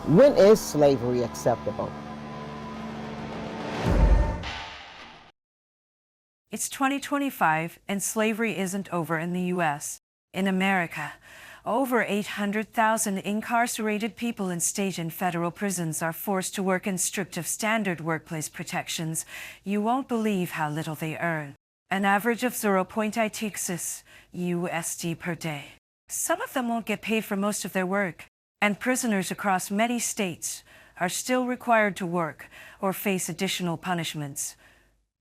When is slavery acceptable? It's 2025 and slavery isn't over in the U.S. In America, over 800,000 incarcerated people in state and federal prisons are forced to work in strict of standard workplace protections. You won't believe how little they earn. An average of 0.ITUC USD per day. Some of them won't get paid for most of their work, and prisoners across many states are still required to work or face additional punishments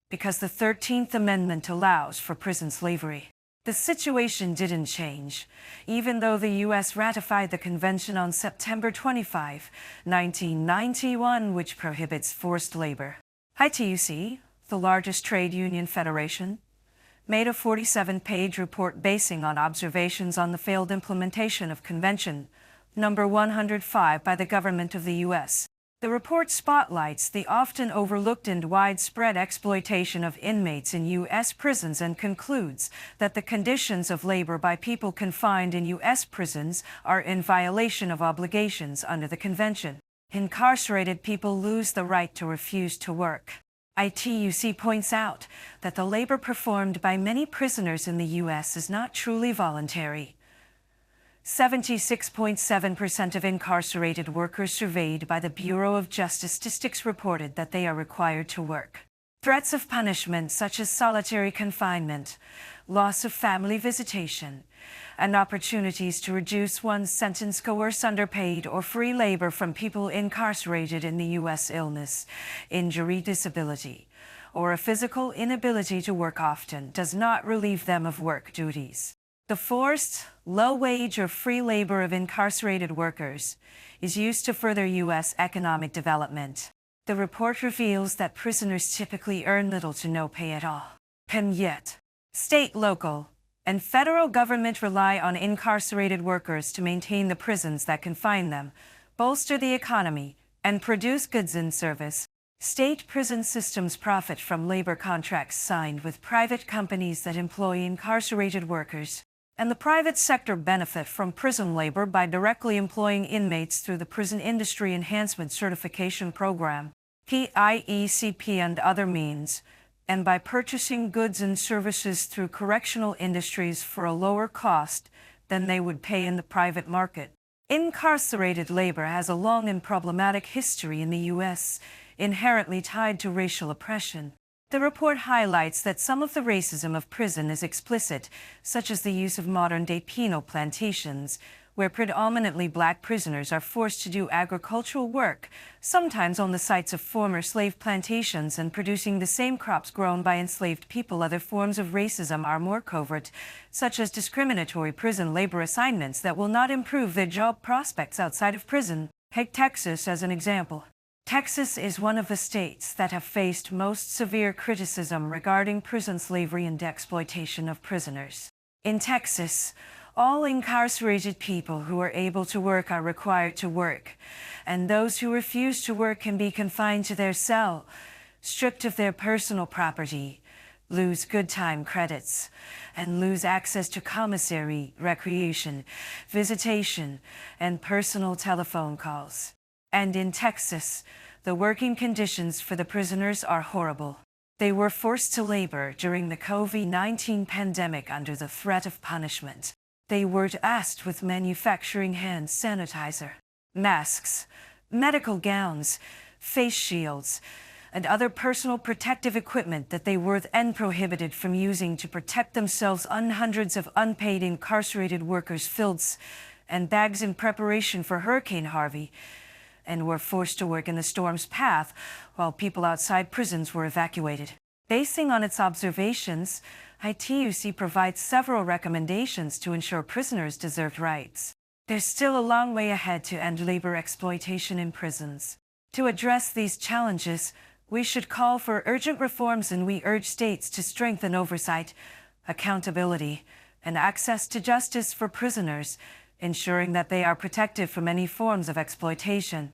because the 13th Amendment allows for prison slavery. The situation didn't change, even though the U.S. ratified the convention on September 25, 1991, which prohibits forced labor. ITUC, the largest trade union federation, made a 47-page report basing on observations on the failed implementation of Convention Number 105 by the government of the U.S. The report spotlights the often overlooked and widespread exploitation of inmates in U.S. prisons and concludes that the conditions of labor by people confined in U.S. prisons are in violation of obligations under the convention. Incarcerated people lose the right to refuse to work. ITUC points out that the labor performed by many prisoners in the U.S. is not truly voluntary. 76.7% of incarcerated workers surveyed by the Bureau of Justice Statistics reported that they are required to work. Threats of punishment such as solitary confinement, loss of family visitation, and opportunities to reduce one's sentence coerce underpaid or free labor from people incarcerated in the U.S. illness, injury, disability, or a physical inability to work often does not relieve them of work duties. The forced, low-wage or free labor of incarcerated workers is used to further U.S. economic development. The report reveals that prisoners typically earn little to no pay at all. And yet, state, local, and federal government rely on incarcerated workers to maintain the prisons that confine them, bolster the economy, and produce goods and service. State prison systems profit from labor contracts signed with private companies that employ incarcerated workers. And the private sector benefit from prison labor by directly employing inmates through the Prison Industry Enhancement Certification Program, PIECP, and other means, and by purchasing goods and services through correctional industries for a lower cost than they would pay in the private market. Incarcerated labor has a long and problematic history in the U.S., inherently tied to racial oppression. The report highlights that some of the racism of prison is explicit, such as the use of modern-day penal plantations, where predominantly black prisoners are forced to do agricultural work, sometimes on the sites of former slave plantations and producing the same crops grown by enslaved people. Other forms of racism are more covert, such as discriminatory prison labor assignments that will not improve their job prospects outside of prison. Take Texas as an example. Texas is one of the states that have faced most severe criticism regarding prison slavery and exploitation of prisoners. In Texas, all incarcerated people who are able to work are required to work, and those who refuse to work can be confined to their cell, stripped of their personal property, lose good time credits, and lose access to commissary, recreation, visitation, and personal telephone calls. And in Texas, the working conditions for the prisoners are horrible. They were forced to labor during the COVID-19 pandemic under the threat of punishment. They were tasked with manufacturing hand sanitizer, masks, medical gowns, face shields, and other personal protective equipment that they were then prohibited from using to protect themselves. Hundreds of unpaid incarcerated workers filled and bags in preparation for Hurricane Harvey, and were forced to work in the storm's path while people outside prisons were evacuated. Basing on its observations, ITUC provides several recommendations to ensure prisoners' deserved rights. There's still a long way ahead to end labor exploitation in prisons. To address these challenges, we should call for urgent reforms, and we urge states to strengthen oversight, accountability, and access to justice for prisoners, ensuring that they are protected from any forms of exploitation.